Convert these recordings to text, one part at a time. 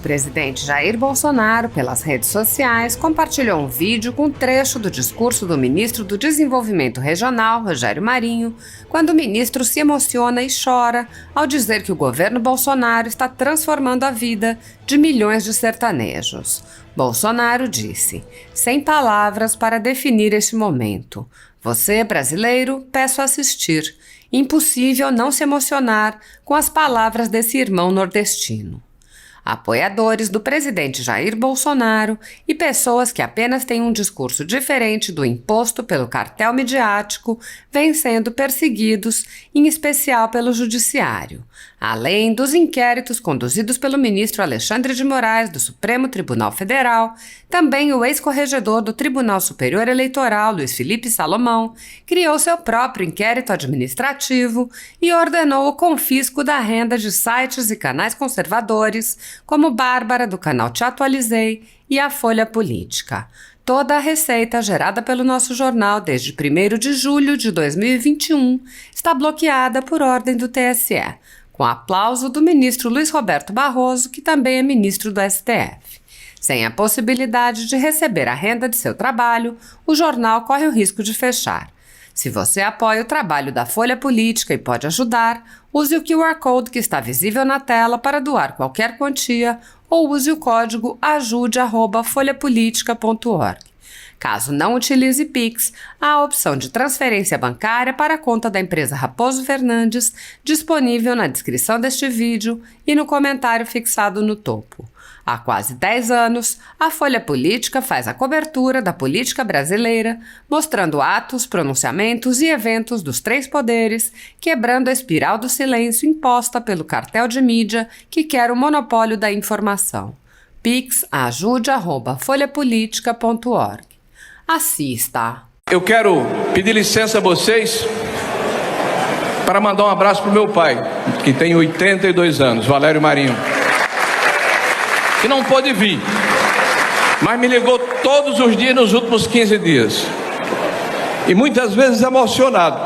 presidente Jair Bolsonaro, pelas redes sociais, compartilhou um vídeo com um trecho do discurso do ministro do Desenvolvimento Regional, Rogério Marinho, quando o ministro se emociona e chora ao dizer que o governo Bolsonaro está transformando a vida de milhões de sertanejos. Bolsonaro disse: "Sem palavras para definir este momento. Você, brasileiro, peço assistir. Impossível não se emocionar com as palavras desse irmão nordestino." Apoiadores do presidente Jair Bolsonaro e pessoas que apenas têm um discurso diferente do imposto pelo cartel midiático vêm sendo perseguidos, em especial pelo judiciário. Além dos inquéritos conduzidos pelo ministro Alexandre de Moraes do Supremo Tribunal Federal, também o ex-corregedor do Tribunal Superior Eleitoral, Luiz Felipe Salomão, criou seu próprio inquérito administrativo e ordenou o confisco da renda de sites e canais conservadores, como Bárbara, do canal Te Atualizei, e a Folha Política. Toda a receita gerada pelo nosso jornal desde 1º de julho de 2021 está bloqueada por ordem do TSE, com aplauso do ministro Luiz Roberto Barroso, que também é ministro do STF. Sem a possibilidade de receber a renda de seu trabalho, o jornal corre o risco de fechar. Se você apoia o trabalho da Folha Política e pode ajudar, use o QR Code que está visível na tela para doar qualquer quantia ou use o código ajude@folhapolitica.org. Caso não utilize Pix, há a opção de transferência bancária para a conta da empresa Raposo Fernandes, disponível na descrição deste vídeo e no comentário fixado no topo. Há quase 10 anos, a Folha Política faz a cobertura da política brasileira, mostrando atos, pronunciamentos e eventos dos três poderes, quebrando a espiral do silêncio imposta pelo cartel de mídia que quer o monopólio da informação. Pix ajude@folhapolitica.org. Assista. Eu quero pedir licença a vocês para mandar um abraço para o meu pai, que tem 82 anos, Valério Marinho, que não pôde vir, mas me ligou todos os dias nos últimos 15 dias. E muitas vezes emocionado.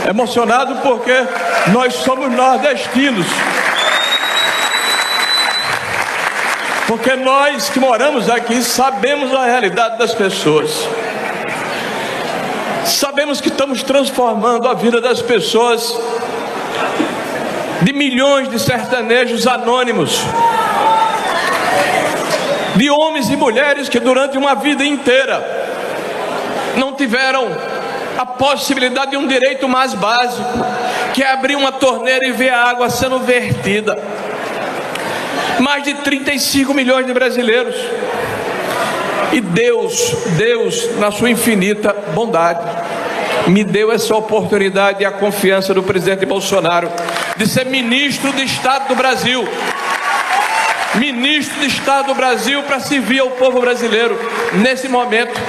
Emocionado porque nós somos nordestinos. Porque nós que moramos aqui sabemos a realidade das pessoas. Sabemos que estamos transformando a vida das pessoas, de milhões de sertanejos anônimos, de homens e mulheres que durante uma vida inteira não tiveram a possibilidade de um direito mais básico, que é abrir uma torneira e ver a água sendo vertida. Mais de 35 milhões de brasileiros. E Deus, na sua infinita bondade, me deu essa oportunidade e a confiança do presidente Bolsonaro de ser ministro de Estado do Brasil. Ministro de Estado do Brasil para servir ao povo brasileiro nesse momento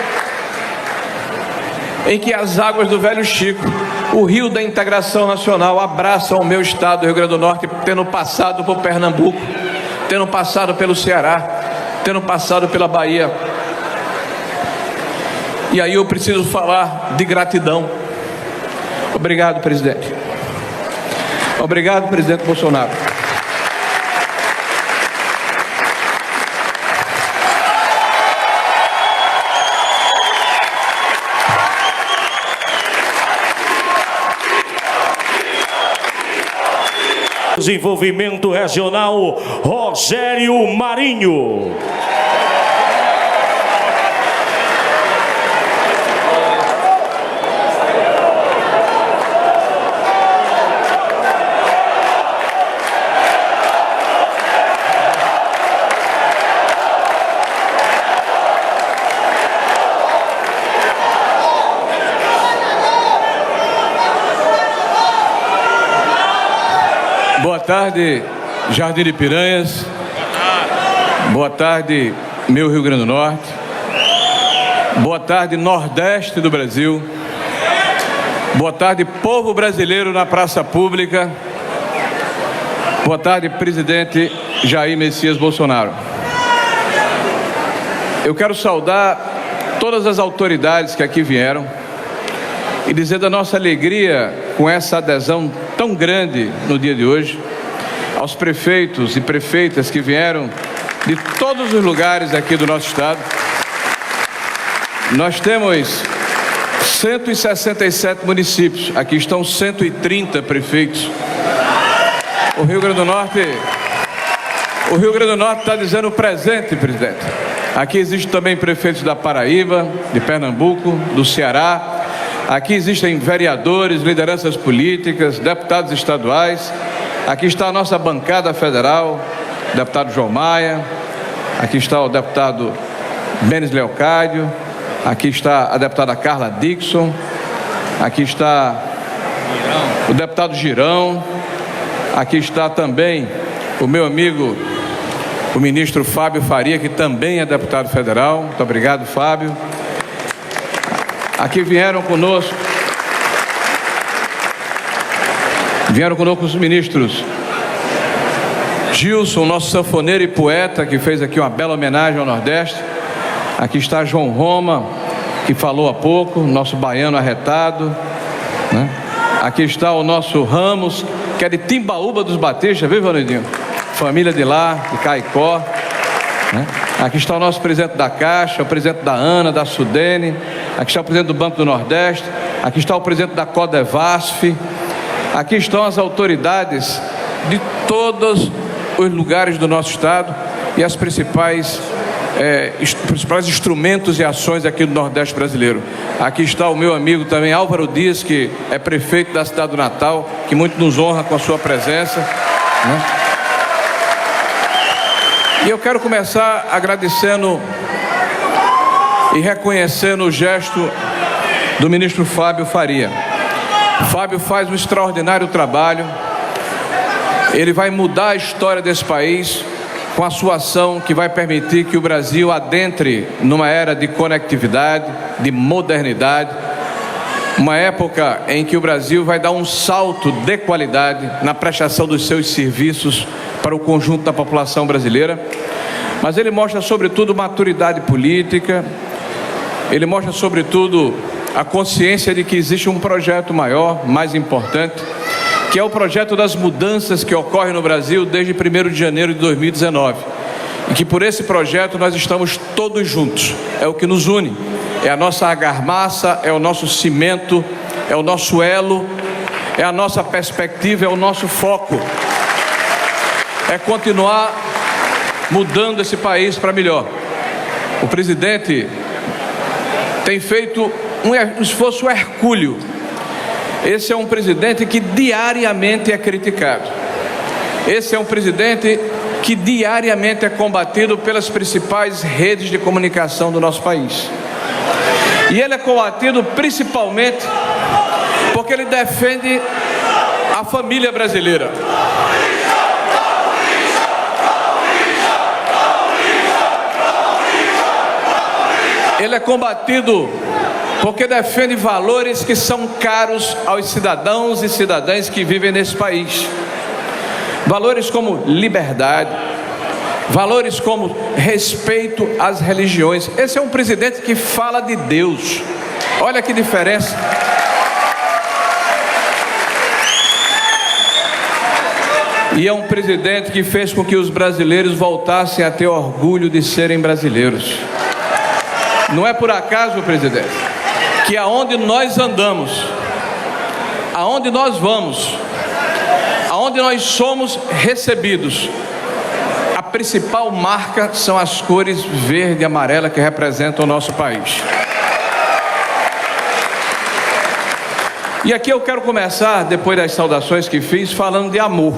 em que as águas do Velho Chico, o rio da integração nacional, abraçam o meu estado, Rio Grande do Norte, tendo passado por Pernambuco, tendo passado pelo Ceará, tendo passado pela Bahia. E aí eu preciso falar de gratidão. Obrigado, presidente. Obrigado, presidente Bolsonaro. Desenvolvimento Regional, Rogério Marinho. Boa tarde, Jardim de Piranhas. Boa tarde, meu Rio Grande do Norte. Boa tarde, Nordeste do Brasil. Boa tarde, povo brasileiro na praça pública. Boa tarde, presidente Jair Messias Bolsonaro. Eu quero saudar todas as autoridades que aqui vieram e dizer da nossa alegria com essa adesão tão grande no dia de hoje aos prefeitos e prefeitas que vieram de todos os lugares aqui do nosso estado. Nós temos 167 municípios, aqui estão 130 prefeitos. O Rio Grande do Norte está dizendo presente, presidente. Aqui existem também prefeitos da Paraíba, de Pernambuco, do Ceará. Aqui existem vereadores, lideranças políticas, deputados estaduais. Aqui está a nossa bancada federal, deputado João Maia. Aqui está o deputado Benes Leocádio. Aqui está a deputada Carla Dixon. Aqui está o deputado Girão. Aqui está também o meu amigo, o ministro Fábio Faria, que também é deputado federal. Muito obrigado, Fábio. Aqui vieram conosco os ministros Gilson, nosso sanfoneiro e poeta, que fez aqui uma bela homenagem ao Nordeste. Aqui está João Roma, que falou há pouco, nosso baiano arretado, né? Aqui está o nosso Ramos, que é de Timbaúba dos Batistas, viu, Vanedinho? Família de lá, de Caicó, né? Aqui está o nosso presidente da Caixa, o presidente da ANA, da Sudene. Aqui está o presidente do Banco do Nordeste. Aqui está o presidente da Codevasf. Aqui estão as autoridades de todos os lugares do nosso estado e as principais instrumentos e ações aqui do Nordeste brasileiro. Aqui está o meu amigo também, Álvaro Dias, que é prefeito da cidade do Natal, que muito nos honra com a sua presença, né? E eu quero começar agradecendo e reconhecendo o gesto do ministro Fábio Faria. Fábio faz um extraordinário trabalho. Ele vai mudar a história desse país com a sua ação, que vai permitir que o Brasil adentre numa era de conectividade, de modernidade, uma época em que o Brasil vai dar um salto de qualidade na prestação dos seus serviços para o conjunto da população brasileira. Mas ele mostra sobretudo maturidade política, ele mostra sobretudo a consciência de que existe um projeto maior, mais importante, que é o projeto das mudanças que ocorrem no Brasil desde 1º de janeiro de 2019. E que por esse projeto nós estamos todos juntos. É o que nos une, é a nossa argamassa, é o nosso cimento, é o nosso elo, é a nossa perspectiva, é o nosso foco. É continuar mudando esse país para melhor. O presidente tem feito um esforço hercúleo. Esse é um presidente que diariamente é criticado. Esse é um presidente que diariamente é combatido pelas principais redes de comunicação do nosso país. E ele é combatido principalmente porque ele defende a família brasileira. Ele é combatido porque defende valores que são caros aos cidadãos e cidadãs que vivem nesse país. Valores como liberdade, valores como respeito às religiões. Esse é um presidente que fala de Deus. Olha que diferença. E é um presidente que fez com que os brasileiros voltassem a ter orgulho de serem brasileiros. Não é por acaso, presidente, que aonde nós andamos, aonde nós vamos, aonde nós somos recebidos, a principal marca são as cores verde e amarela que representam o nosso país. E aqui eu quero começar, depois das saudações que fiz, falando de amor.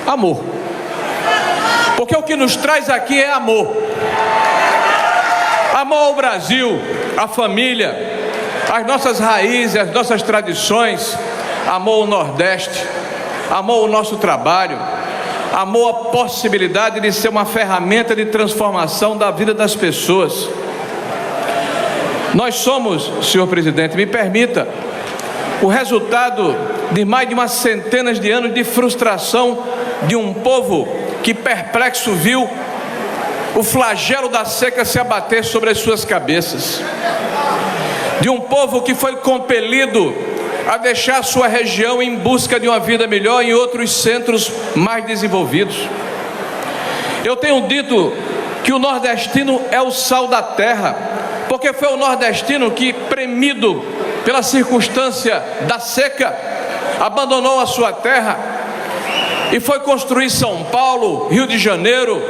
Amor. Porque o que nos traz aqui é amor. Amor ao Brasil, à família, às nossas raízes, às nossas tradições, amor ao Nordeste, amor ao nosso trabalho, amor à possibilidade de ser uma ferramenta de transformação da vida das pessoas. Nós somos, senhor presidente, me permita, o resultado de mais de umas centenas de anos de frustração de um povo que perplexo viu o flagelo da seca se abater sobre as suas cabeças, de um povo que foi compelido a deixar sua região em busca de uma vida melhor em outros centros mais desenvolvidos. Eu tenho dito que o nordestino é o sal da terra, porque foi o nordestino que, premido pela circunstância da seca, abandonou a sua terra e foi construir São Paulo, Rio de Janeiro,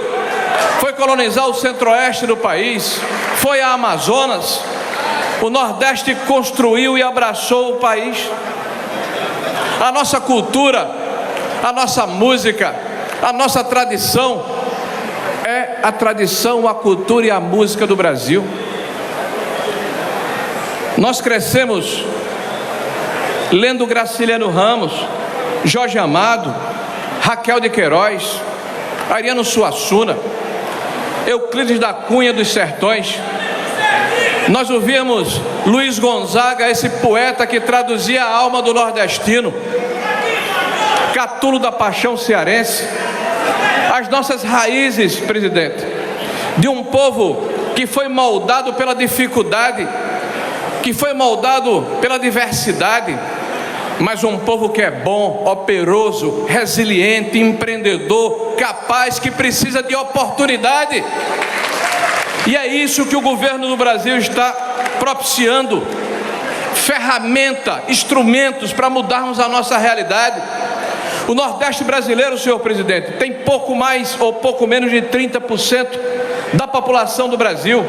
foi colonizar o centro-oeste do país, foi a Amazonas. O Nordeste construiu e abraçou o país. A nossa cultura, a nossa música, a nossa tradição é a tradição, a cultura e a música do Brasil. Nós crescemos lendo Graciliano Ramos, Jorge Amado, Raquel de Queiroz, Ariano Suassuna, Euclides da Cunha dos Sertões. Nós ouvíamos Luiz Gonzaga, esse poeta que traduzia a alma do nordestino, Catulo da Paixão cearense. As nossas raízes, presidente, de um povo que foi moldado pela dificuldade, que foi moldado pela diversidade, mas um povo que é bom, operoso, resiliente, empreendedor, capaz, que precisa de oportunidade. E é isso que o governo do Brasil está propiciando: ferramenta, instrumentos para mudarmos a nossa realidade. O Nordeste brasileiro, senhor presidente, tem pouco mais ou pouco menos de 30% da população do Brasil.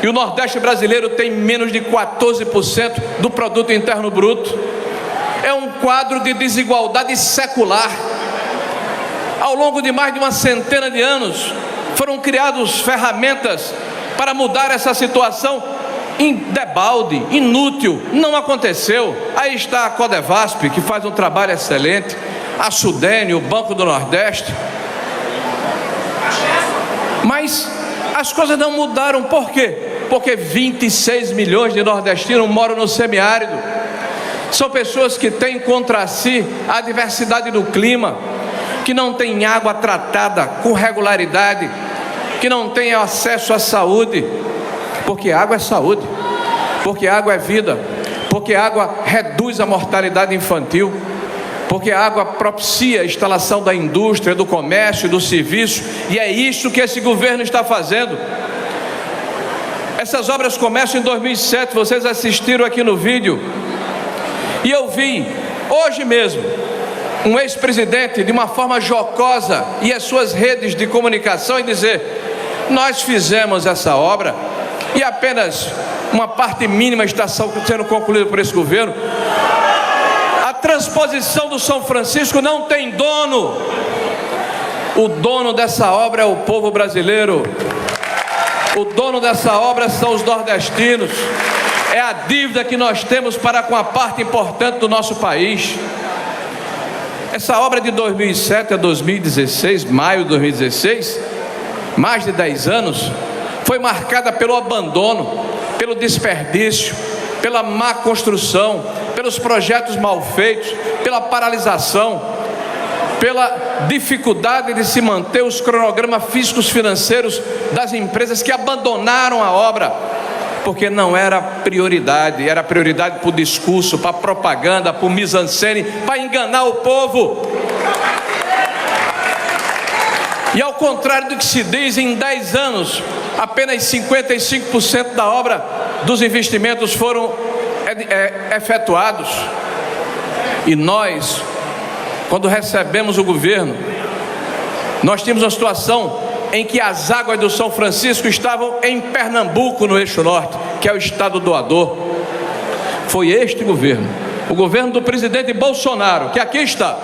E o Nordeste brasileiro tem menos de 14% do produto interno bruto. É um quadro de desigualdade secular. Ao longo de mais de uma centena de anos, foram criadas ferramentas para mudar essa situação debalde, inútil, não aconteceu. Aí está a Codevasp, que faz um trabalho excelente, a Sudene, o Banco do Nordeste. Mas as coisas não mudaram. Por quê? Porque 26 milhões de nordestinos moram no semiárido. São pessoas que têm contra si a adversidade do clima, que não têm água tratada com regularidade, que não têm acesso à saúde, porque água é saúde, porque água é vida, porque água reduz a mortalidade infantil, porque a água propicia a instalação da indústria, do comércio, do serviço, e é isso que esse governo está fazendo. Essas obras começam em 2007, vocês assistiram aqui no vídeo, e eu vi, hoje mesmo, um ex-presidente, de uma forma jocosa, e as suas redes de comunicação, e dizer: nós fizemos essa obra, e apenas uma parte mínima está sendo concluída por esse governo. A transposição do São Francisco não tem dono. O dono dessa obra é o povo brasileiro. O dono dessa obra são os nordestinos. É a dívida que nós temos para com a parte importante do nosso país. Essa obra de 2007 a 2016, maio de 2016, mais de 10 anos, foi marcada pelo abandono, pelo desperdício, pela má construção, pelos projetos mal feitos, pela paralisação, pela dificuldade de se manter os cronogramas físicos financeiros das empresas que abandonaram a obra, porque não era prioridade, era prioridade para o discurso, para a propaganda, para o mise-en-scène, para enganar o povo. E ao contrário do que se diz, em 10 anos, apenas 55% da obra dos investimentos foram efetuados. E nós, quando recebemos o governo, nós tínhamos uma situação em que as águas do São Francisco estavam em Pernambuco, no eixo norte, que é o estado doador. Foi este governo, o governo do presidente Bolsonaro, que aqui está,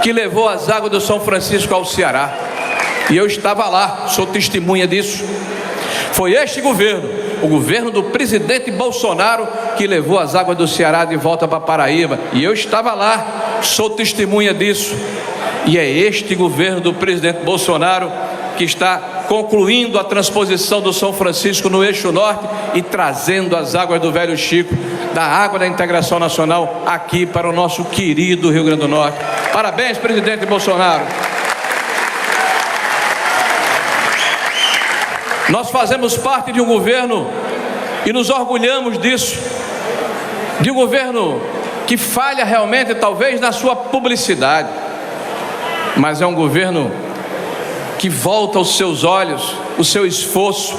que levou as águas do São Francisco ao Ceará. E eu estava lá, sou testemunha disso. Foi este governo, o governo do presidente Bolsonaro, que levou as águas do Ceará de volta para Paraíba. E eu estava lá, sou testemunha disso. E é este governo do presidente Bolsonaro que está concluindo a transposição do São Francisco no eixo norte e trazendo as águas do Velho Chico, da água da integração nacional, aqui para o nosso querido Rio Grande do Norte. Parabéns, presidente Bolsonaro. Nós fazemos parte de um governo, e nos orgulhamos disso, de um governo que falha realmente talvez na sua publicidade, mas é um governo que volta os seus olhos, o seu esforço,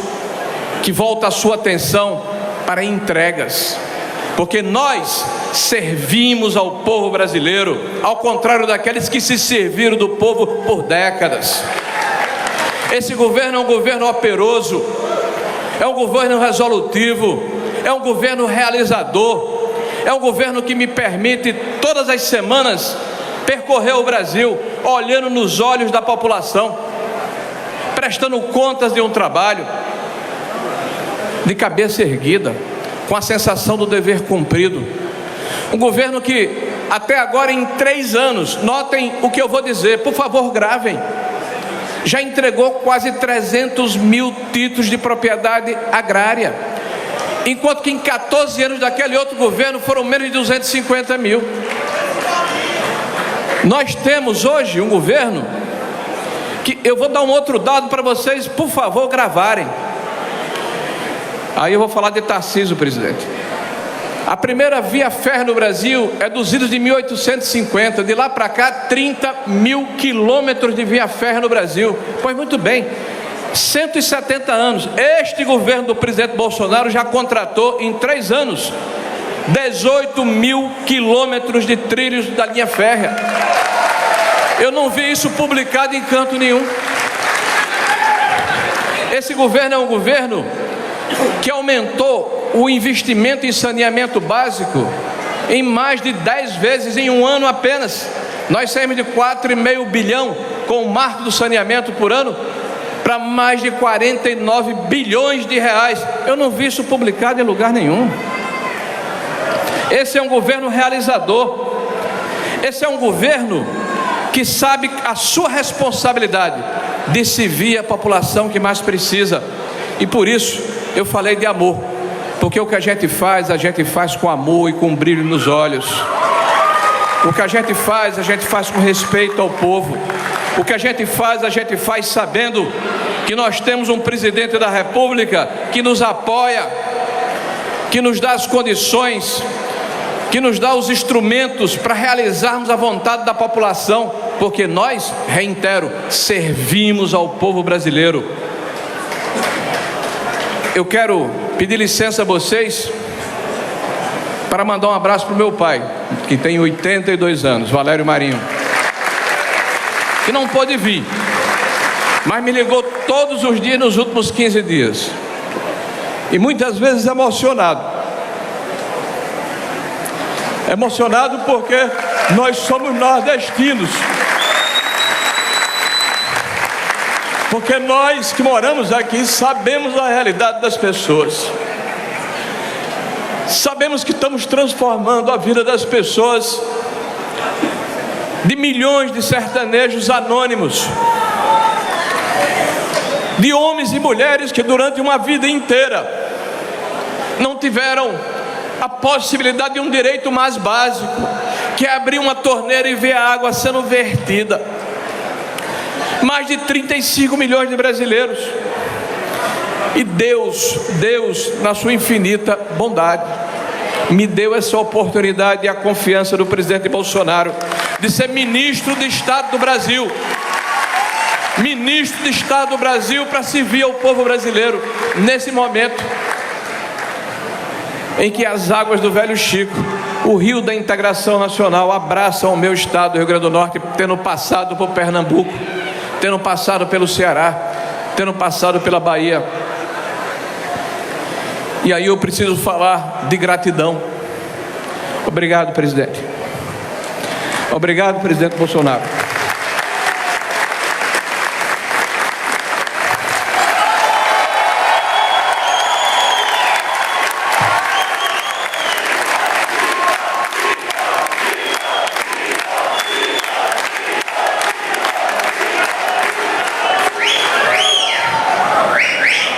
que volta a sua atenção para entregas, porque nós servimos ao povo brasileiro, ao contrário daqueles que se serviram do povo por décadas. Esse governo é um governo operoso, é um governo resolutivo, é um governo realizador, é um governo que me permite todas as semanas percorrer o Brasil, olhando nos olhos da população, prestando contas de um trabalho, de cabeça erguida, com a sensação do dever cumprido. Um governo que até agora, em 3 anos, notem o que eu vou dizer, por favor gravem, já entregou quase 300 mil títulos de propriedade agrária, enquanto que em 14 anos daquele outro governo foram menos de 250 mil. Nós temos hoje um governo que, eu vou dar um outro dado para vocês, por favor gravarem. Aí eu vou falar de Tarcísio, presidente. A primeira via férrea no Brasil é dos idos de 1850, de lá para cá 30 mil quilômetros de via férrea no Brasil. Pois muito bem, 170 anos, este governo do presidente Bolsonaro já contratou em 3 anos 18 mil quilômetros de trilhos da linha férrea. Eu não vi isso publicado em canto nenhum. Esse governo é um governo que aumentou o investimento em saneamento básico em mais de 10 vezes em um ano apenas. Nós saímos de 4,5 bilhão com o marco do saneamento por ano para mais de 49 bilhões de reais. Eu não vi isso publicado em lugar nenhum. Esse é um governo realizador. Esse é um governo que sabe a sua responsabilidade de servir a população que mais precisa. E por isso eu falei de amor, porque o que a gente faz com amor e com brilho nos olhos. O que a gente faz com respeito ao povo. O que a gente faz sabendo que nós temos um presidente da República que nos apoia, que nos dá as condições, que nos dá os instrumentos para realizarmos a vontade da população, porque nós, reitero, servimos ao povo brasileiro. Eu quero pedir licença a vocês para mandar um abraço para o meu pai, que tem 82 anos, Valério Marinho, que não pôde vir, mas me ligou todos os dias nos últimos 15 dias, e muitas vezes emocionado porque nós somos nordestinos, porque nós que moramos aqui sabemos a realidade das pessoas, sabemos que estamos transformando a vida das pessoas, de milhões de sertanejos anônimos, de homens e mulheres que durante uma vida inteira não tiveram a possibilidade de um direito mais básico, que é abrir uma torneira e ver a água sendo vertida. Mais de 35 milhões de brasileiros. E Deus, na sua infinita bondade, me deu essa oportunidade e a confiança do presidente Bolsonaro de ser ministro de Estado do Brasil. Ministro de Estado do Brasil para servir ao povo brasileiro nesse momento em que as águas do Velho Chico, o rio da integração nacional, abraçam o meu estado, o Rio Grande do Norte, tendo passado por Pernambuco, tendo passado pelo Ceará, tendo passado pela Bahia. E aí eu preciso falar de gratidão. Obrigado, presidente. Obrigado, presidente Bolsonaro.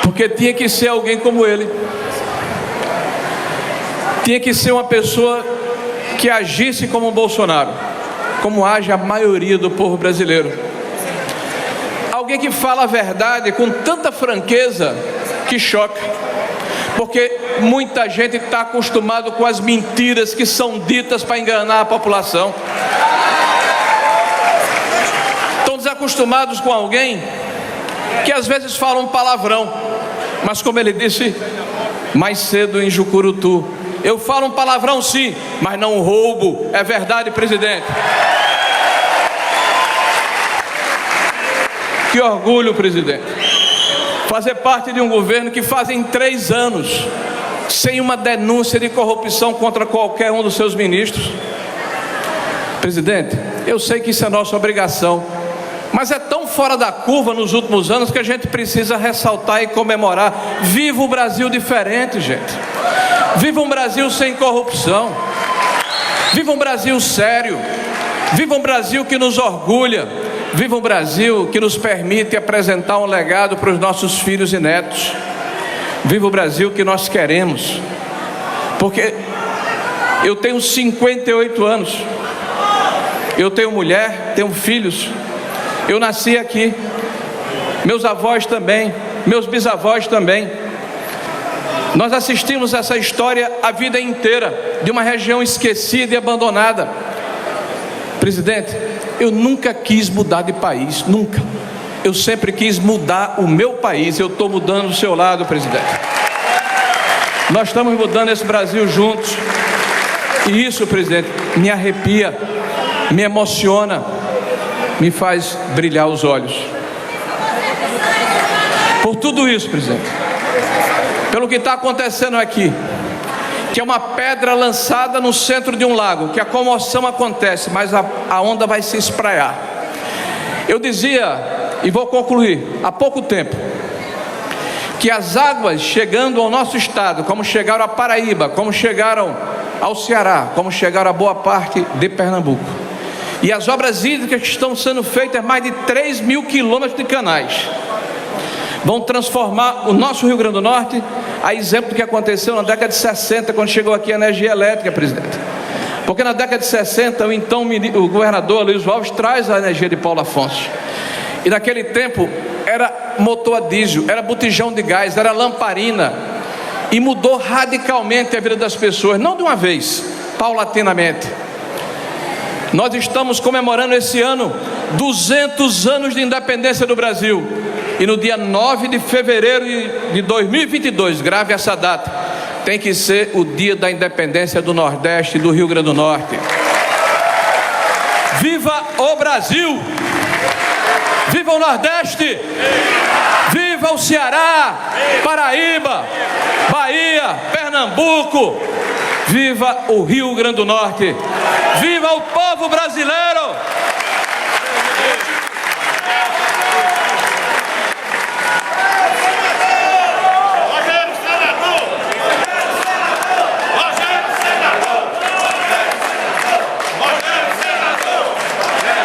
Porque tinha que ser alguém como ele. Tinha que ser uma pessoa que agisse como o Bolsonaro, como age a maioria do povo brasileiro. Alguém que fala a verdade com tanta franqueza que choca. porque muita gente está acostumado com as mentiras que são ditas para enganar a população. Estão desacostumados com alguém que às vezes fala um palavrão, mas como ele disse mais cedo em Jucurutu, eu falo um palavrão sim, mas não roubo. É verdade, presidente? Que orgulho, presidente, fazer parte de um governo que fazem 3 anos sem uma denúncia de corrupção contra qualquer um dos seus ministros. Presidente, eu sei que isso é nossa obrigação, mas é tão fora da curva nos últimos anos que a gente precisa ressaltar e comemorar. Viva o Brasil diferente, gente. Viva um Brasil sem corrupção. Viva um Brasil sério. Viva um Brasil que nos orgulha. Viva um Brasil que nos permite apresentar um legado para os nossos filhos e netos. Viva o Brasil que nós queremos. Porque eu tenho 58 anos. Eu tenho mulher, tenho filhos. Eu nasci aqui. Meus avós também. Meus bisavós também. Nós assistimos essa história a vida inteira, de uma região esquecida e abandonada. Presidente, eu nunca quis mudar de país, nunca. Eu sempre quis mudar o meu país. Eu estou mudando do seu lado, presidente. Nós estamos mudando esse Brasil juntos. E isso, presidente, me arrepia, me emociona, me faz brilhar os olhos. Por tudo isso, presidente, pelo que está acontecendo aqui, que é uma pedra lançada no centro de um lago, que a comoção acontece, mas a onda vai se espraiar. Eu dizia, e vou concluir, há pouco tempo, que as águas chegando ao nosso estado, como chegaram a Paraíba, como chegaram ao Ceará, como chegaram a boa parte de Pernambuco, e as obras hídricas que estão sendo feitas, mais de 3.000 quilômetros de canais, vão transformar o nosso Rio Grande do Norte, a exemplo do que aconteceu na década de 60, quando chegou aqui a energia elétrica, presidente. Porque na década de 60, o governador Luiz Alves traz a energia de Paulo Afonso. E naquele tempo, era motor a diesel, era botijão de gás, era lamparina. E mudou radicalmente a vida das pessoas, não de uma vez, paulatinamente. Nós estamos comemorando esse ano 200 anos de independência do Brasil. E no dia 9 de fevereiro de 2022, grave essa data, tem que ser o dia da independência do Nordeste e do Rio Grande do Norte. Viva o Brasil! Viva o Nordeste! Viva o Ceará, Paraíba, Bahia, Pernambuco! Viva o Rio Grande do Norte! Viva o povo brasileiro!